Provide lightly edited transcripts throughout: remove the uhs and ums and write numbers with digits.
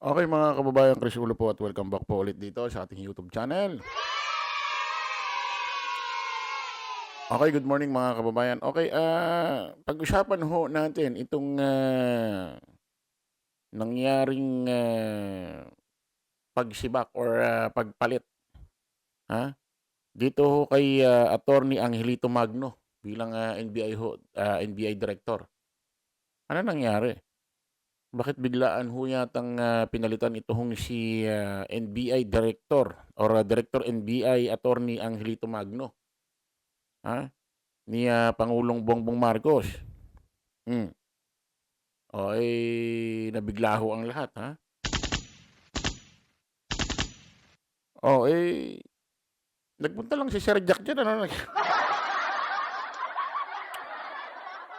Okay mga kababayan, Chris Ulo po at welcome back po ulit dito sa ating YouTube channel. Okay, good morning mga kababayan. Okay, pag-usapan ho natin itong nangyaring pagsibak or pagpalit, ha? Dito ho kay Attorney Angelito Magno bilang NBI Director. Ano nangyari? Bakit biglaan ho yatang pinalitan ito hong si NBI Director or Director NBI Attorney Angelito Magno, ha? Ni Pangulong Bongbong Marcos. Hmm. Nabigla ho ang lahat, ha? Oh, nagpunta lang si Sir Jack diyan ano,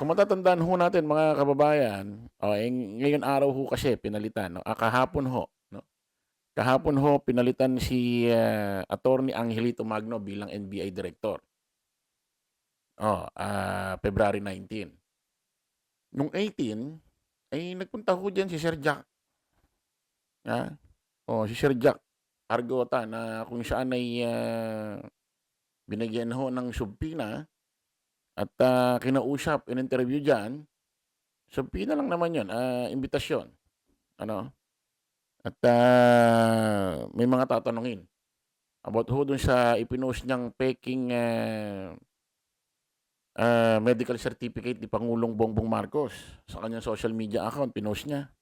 kung matatandaan ho natin mga kababayan, ngayon araw ho kasi pinalitan 'no, kahapon ho 'no, kahapon ho pinalitan si Attorney Angelito Magno bilang NBI Director. February 19. Nung 18, ay nagpunta ho diyan si Sir Jack, ha? Si Sir Jack Argota na kung saan ay binigyan ho ng subpina at kinausap, in-interview diyan. Subpina lang naman 'yun, imbitasyon, ano? At may mga tatanungin about ho dun sa ipinost niyang peking medical certificate ni Pangulong Bongbong Marcos sa kanyang social media account, pinost niya.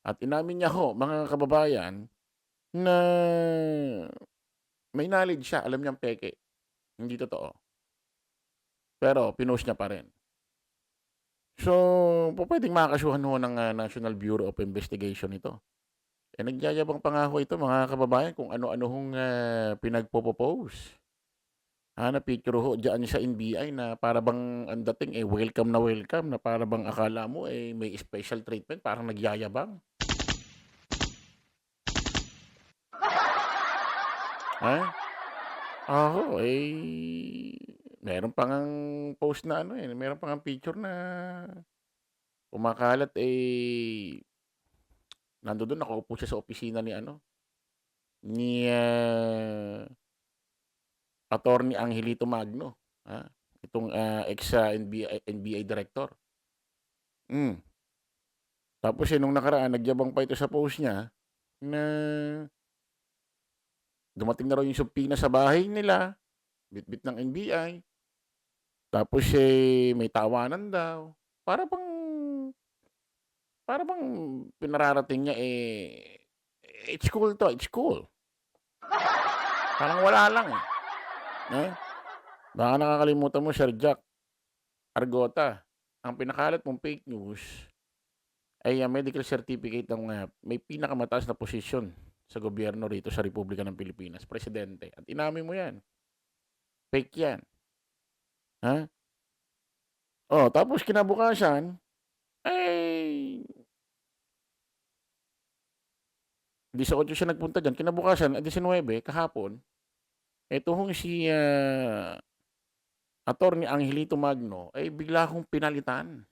At inamin niya ho, mga kababayan, na may knowledge siya, alam niyang peke, hindi totoo, pero pinost niya pa rin. So, pupuwedeng makakasuhan ho ng National Bureau of Investigation ito. Nagyayabang pa nga ho ito mga kababayan kung ano-ano hong pinagpo-post. Na picture ho diyan sa NBI na para bang ang dating, welcome na para bang akala mo, may special treatment, parang nagyayabang, ha? Oo, meron pa ngang post na ano, meron pa ngang picture na kumakalat, nandoon nakaupo siya sa opisina ni ano, ni Attorney Angelito Magno, itong NBI director. Hmm. Tapos, nung nakaraan nagyabang pa ito sa post niya na dumating na raw yung subpoena sa bahay nila, bitbit ng NBI. Tapos, may tawanan daw. Para bang para bang pinararating niya, it's cool 'to, it's cool. Parang wala lang, eh. Baka nakakalimutan mo, Sir Jack Argota, ang pinakalat mong fake news ay ang medical certificate ng may pinakamataas na posisyon sa gobyerno rito sa Republika ng Pilipinas, presidente. At inamin mo 'yan, fake 'yan, ha? Tapos kinabukasan, ay 18 siya nagpunta diyan, kinabukasan, 19, kahapon, eto hong si Attorney Angelito Magno ay bigla akong pinalitan,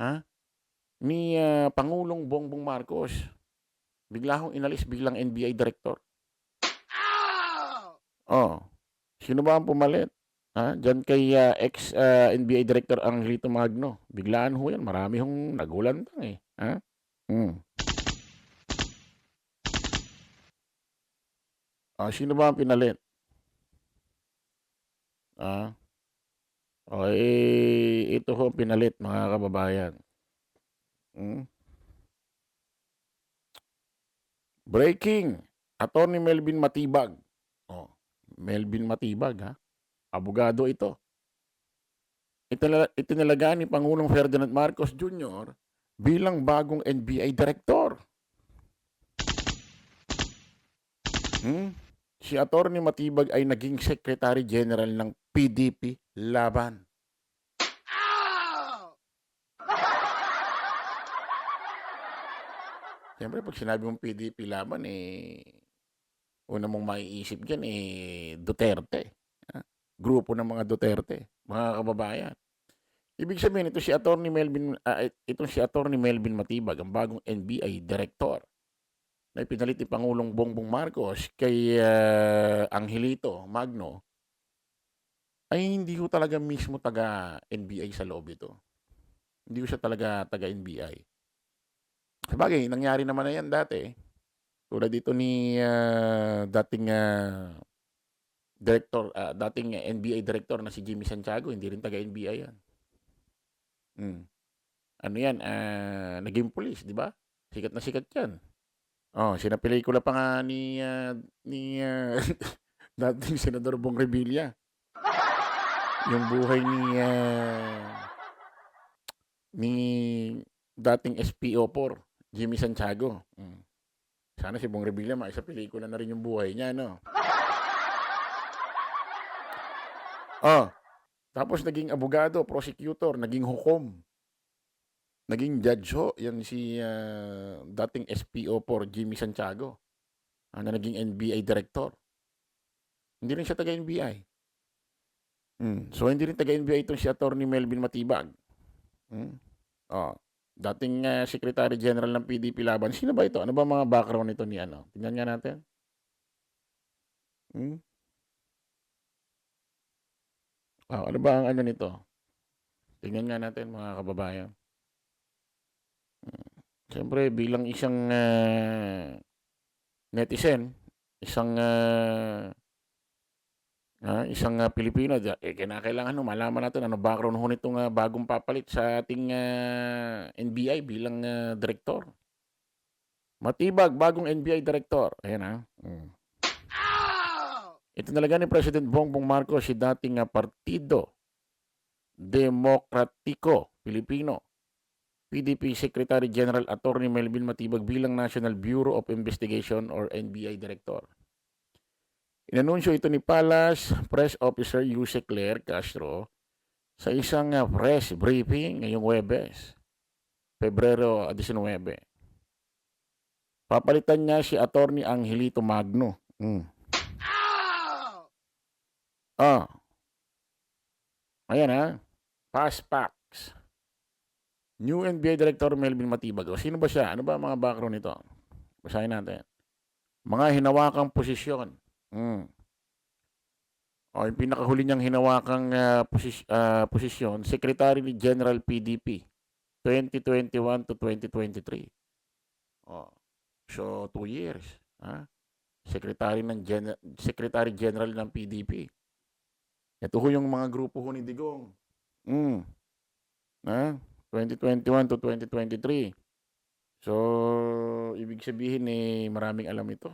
ha, ni Pangulong Bongbong Marcos. Bigla akong inalis biglang NBI director. Oh, sino ba ang pumalit? Diyan kay NBI Director Angelito Magno. Biglaan ho 'yan, marami hong nagulantang, ha? Hmm. Sino ba ang pinalit? Ah, ito ho ang pinalit mga kababayan. Hmm. Breaking, Attorney Melvin Matibag. Oh, Melvin Matibag, ha? Abogado ito. Itinalaga ni Pangulong Ferdinand Marcos Jr. bilang bagong NBI Director. Hmm. Si Attorney Matibag ay naging Secretary General ng PDP Laban. Siyempre 'pag sinabi mong PDP Laban, una mong maiisip diyan, Duterte, grupo ng mga Duterte, mga kababayan. Ibig sabihin itong si Attorney Melvin Matibag, ang bagong NBI Director na ipinalit ni Pangulong Bongbong Marcos kay, Angelito Magno, ay hindi ho talaga mismo taga-NBI sa loob ito. Hindi ho siya talaga taga-NBI. Sabagay nangyari naman na 'yan dati, tulad dito ni, dating NBI director na si Jimmy Santiago, hindi rin taga-NBI 'yan. Hmm, ano 'yan, naging pulis, 'di ba? Sikat na sikat 'yan. Oh, sinapelikula pa nga dating Senador Bong Revilla, yung buhay ni dating SPO4, Jimmy Santiago. Sana si Bong Revilla maisapelikula na rin yung buhay niya, no? Oh, tapos naging abogado, prosecutor, naging hukom, naging judge ho, yan si dating SPO4 Jimmy Santiago, na naging NBI director. Hindi rin siya taga-NBI. So, hindi rin taga-NBI itong si Attorney Melvin Matibag. Oh, dating Secretary General ng PDP Laban. Sino ba ito? Ano ba mga background nito ni ano? Tingnan nga natin. Ano ba ang ano nito? Tingnan nga natin mga kababayan. Siyempre, bilang isang netizen, isang Pilipino, kinakailangan malaman natin ano background ho nitong bagong papalit sa ating NBI bilang direktor. Matibag, bagong NBI director. Ayan Ito nalaga ni President Bongbong Marcos si dating Partido Demokratiko Pilipino, PDP Secretary General Attorney Melvin Matibag bilang National Bureau of Investigation or NBI Director. Inanunsyo ito ni Palace Press Officer Yuse Claire Castro sa isang press briefing ngayong Huwebes, Pebrero 19. Papalitan niya si Attorney Angelito Magno. Ayan Fast facts. New NBI Director Melvin Matibag. Sino ba siya? Ano ba ang mga background nito? Basahin natin. Mga hinawakang posisyon. Yung pinakahuli niyang hinawakang posisyon, Secretary ni General PDP, 2021 to 2023. So 2 years. Secretary General ng PDP. Ito ho yung mga grupo ho ni Digong. 2021 to 2023. So, ibig sabihin maraming alam ito.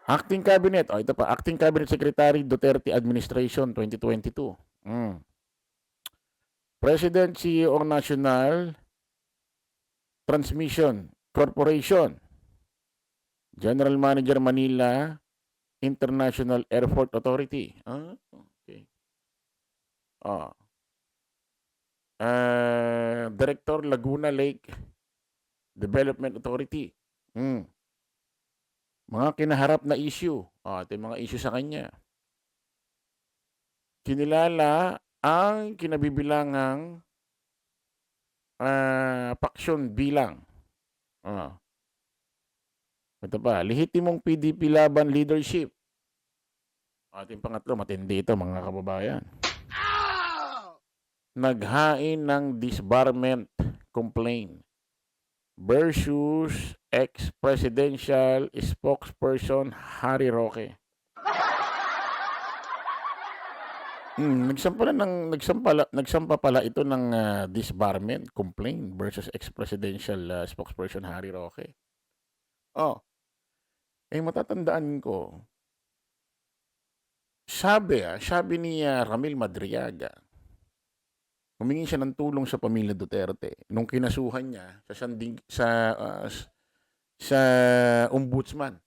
Acting Cabinet. Ito pa. Acting Cabinet Secretary Duterte Administration 2022. President CEO National Transmission Corporation. General Manager Manila International Airport Authority. Okay. Director Laguna Lake Development Authority. Mga kinaharap na issue. Ito yung mga issue sa kanya. Kinilala ang kinabibilangang paksyon bilang. Ito pa, lehitimong PDP laban leadership. Ating pangatlo, matindi ito mga kababayan. Naghain ng disbarment complaint versus ex-presidential spokesperson Harry Roque. Nagsampa pala ito ng disbarment complaint versus ex-presidential spokesperson Harry Roque. Matatandaan ko, sabi ni Ramil Madriaga, humingi siya ng tulong sa pamilya Duterte nung kinasuhan niya sa ombudsman.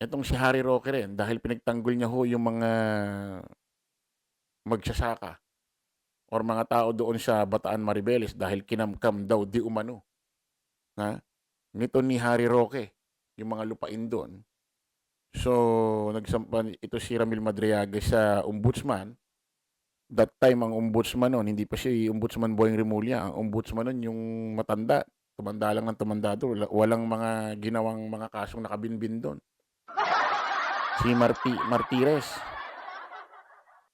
Itong si Harry Roque rin dahil pinagtanggol niya ho yung mga magsasaka or mga tao doon sa Bataan Maribeles dahil kinamkam daw di umano nito ni Harry Roque yung mga lupain doon. So, nagsampa ito si Ramil Madriaga sa ombudsman. That time, ang ombudsman nun, hindi pa si Ombudsman Boying Rimulya. Ang ombudsman nun, yung matanda. Tumanda lang ng tumanda doon. Walang mga ginawang mga kasong nakabinbin doon. Si Martires.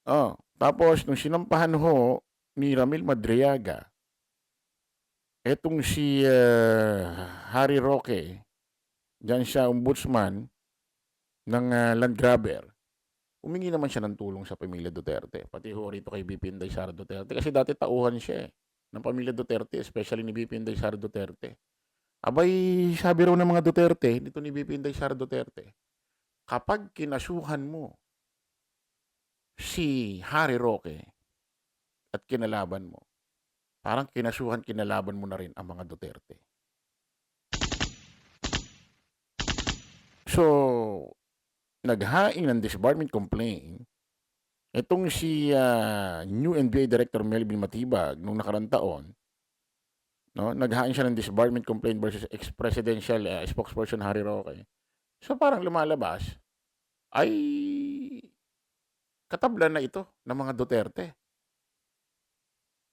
Oh, tapos, nung sinampahan ho ni Ramil Madriaga, etong si Harry Roque, dyan siya ombudsman ng land grabber, humingi naman siya ng tulong sa pamilya Duterte. Pati ho rito kay BP Inday Sara Duterte. Kasi dati tauhan siya ng pamilya Duterte, especially ni BP Inday Sara Duterte. Abay, sabi raw ng mga Duterte, nito ni BP Inday Sara Duterte, kapag kinasuhan mo si Harry Roque at kinalaban mo, parang kinalaban mo na rin ang mga Duterte. So, naghain ng disbarment complaint itong si new NBA Director Melvin Matibag nung nakarang taon, no? Naghain siya ng disbarment complaint versus ex-presidential spokesperson Harry Roque. So parang lumalabas ay katablan na ito ng mga Duterte.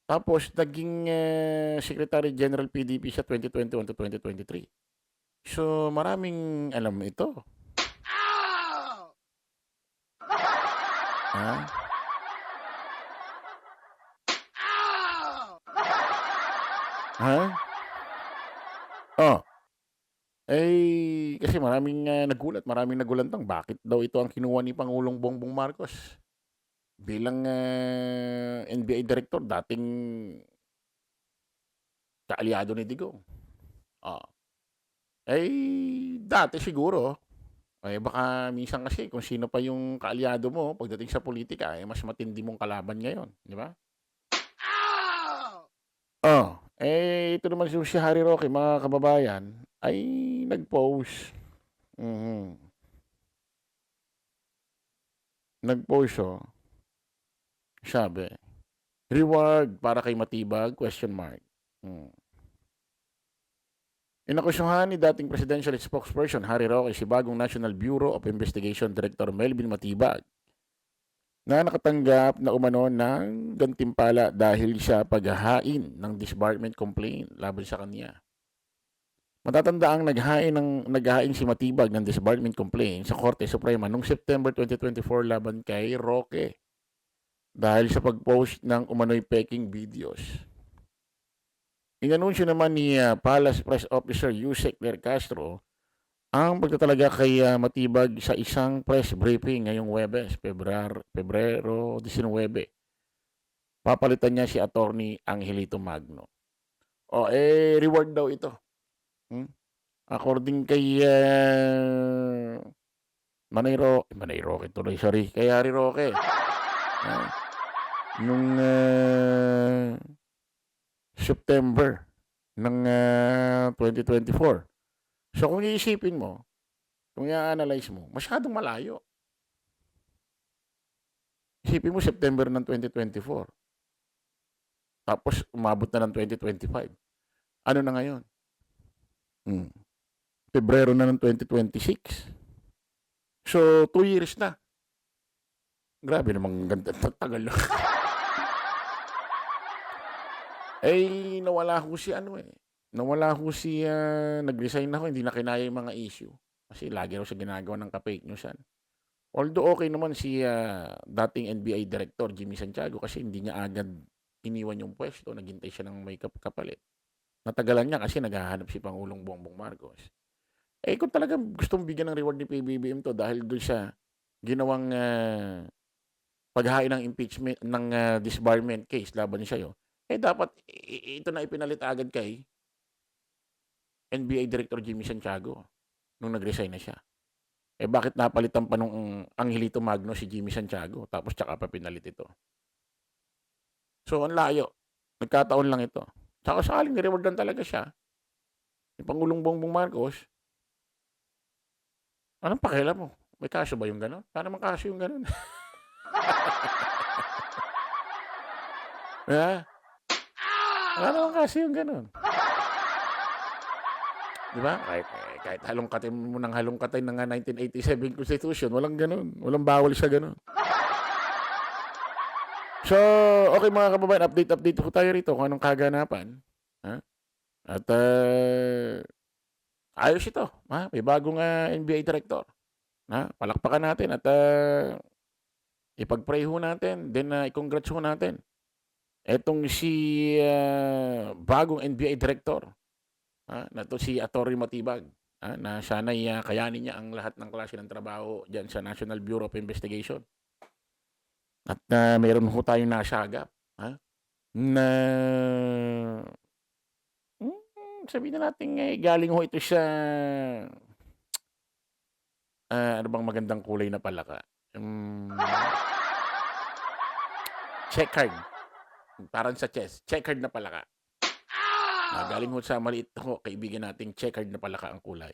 Tapos naging Secretary General PDP siya 2021 to 2023. So maraming alam ito. Ha? Ha? Oh. Kasi maraming maraming nagulantang bakit daw ito ang kinuha ni Pangulong Bongbong Marcos bilang NBI Director, dating kaalyado ni Digong. Oh. Dati siguro, baka minsan kasi kung sino pa yung kaalyado mo pagdating sa politika, mas matindi mong kalaban ngayon, di ba? Oh, ito naman si Harry Roque, mga kababayan, ay nag-post. Nag-post, sabi, reward para kay Matibag, question mark. Inakusyuhan ni dating presidential spokesperson Harry Roque si bagong National Bureau of Investigation Director Melvin Matibag na nakatanggap na umano ng gantimpala dahil sa paghahain ng disbarment complaint laban sa kanya. Matatandaang naghahain si Matibag ng disbarment complaint sa Korte Suprema noong September 2024 laban kay Roque dahil sa pag-post ng umano'y peking videos. Inanunsyo naman ni Palace Press Officer Yusek Ler Castro ang pagtatalaga kay Matibag sa isang press briefing ngayong Huwebes, Pebrero 19. Papalitan niya si Attorney Angelito Magno. Reward daw ito. According kay Manay Roque tuloy, sorry, kay Harry Roque. Nung September ng 2024. So kung iisipin mo, kung i-analyze mo, masyadong malayo. Isipin mo September ng 2024. Tapos umabot na ng 2025. Ano na ngayon? Pebrero na ng 2026. So 2 years na. Grabe namang ganda, tagal. Nawala ko si nag-resign na ako, hindi na kinaya yung mga issue. Kasi lagi raw siya ginagawa ng ka-fake newsan. Although okay naman si dating NBI Director Jimmy Santiago kasi hindi niya agad iniwan yung pwesto, naghintay siya ng may kapalit. Natagalan niya kasi naghahanap si Pangulong Bongbong Marcos. Kung talagang gustong bigyan ng reward ni PBBM to dahil doon sa ginawang paghahain ng impeachment ng disbarment case laban sa'yo, dapat ito na ipinalit agad kay NBI Director Jimmy Santiago nung nag-resign na siya. Bakit napalitan pa nung Angelito Magno si Jimmy Santiago tapos tsaka pa pinalit ito? So, ang layo. Nagkataon lang ito. Tsaka sakaling nirewardan talaga siya. Yung Pangulong Bongbong Marcos, anong pakialam mo? May kaso ba yung gano'n? Para naman kaso yung gano'n. Wala naman kaso yung gano'n. 'Di ba? Kahit halongkatin mo ng halongkatin ng 1987 Constitution, walang gano'n, walang bawal sa gano'n. So, okey mga kababayan, update po tayo rito kung anong kaganapan, ha? At, ayos ito, may bagong, NBA director, palakpakan natin at, ipag-pray ho natin, then, i-congrats ho natin etong si, bagong NBA director, na 'to si Atty. Matibag, na sana'y, kayanin niya ang lahat ng klase ng trabaho diyan sa National Bureau of Investigation. At, meron ho tayong nasagap, na, sabihin na nating, galing ho ito sa, ano bang magandang kulay na palaka? Checkered, parang sa chess, checkered na palaka. Galing ho sa maliit ho kaibigan nating checkered na palaka ang kulay.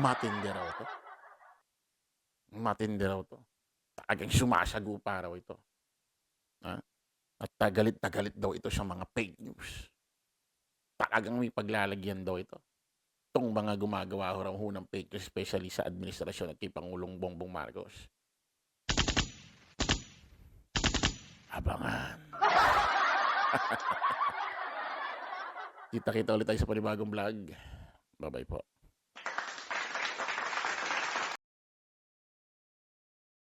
Matindi raw 'to. Matindi raw 'to. Talagang sumasagupa raw ito, ha? At, galit na galit daw ito sa mga fake news. Talagang may paglalagyan daw ito. Itong mga gumagawa ho raw ho ng fake news, especially sa administrasyon at kay Pangulong Bongbong Marcos. Abangan. Kita-kita ulit tayo sa panibagong vlog. Ba-bye po.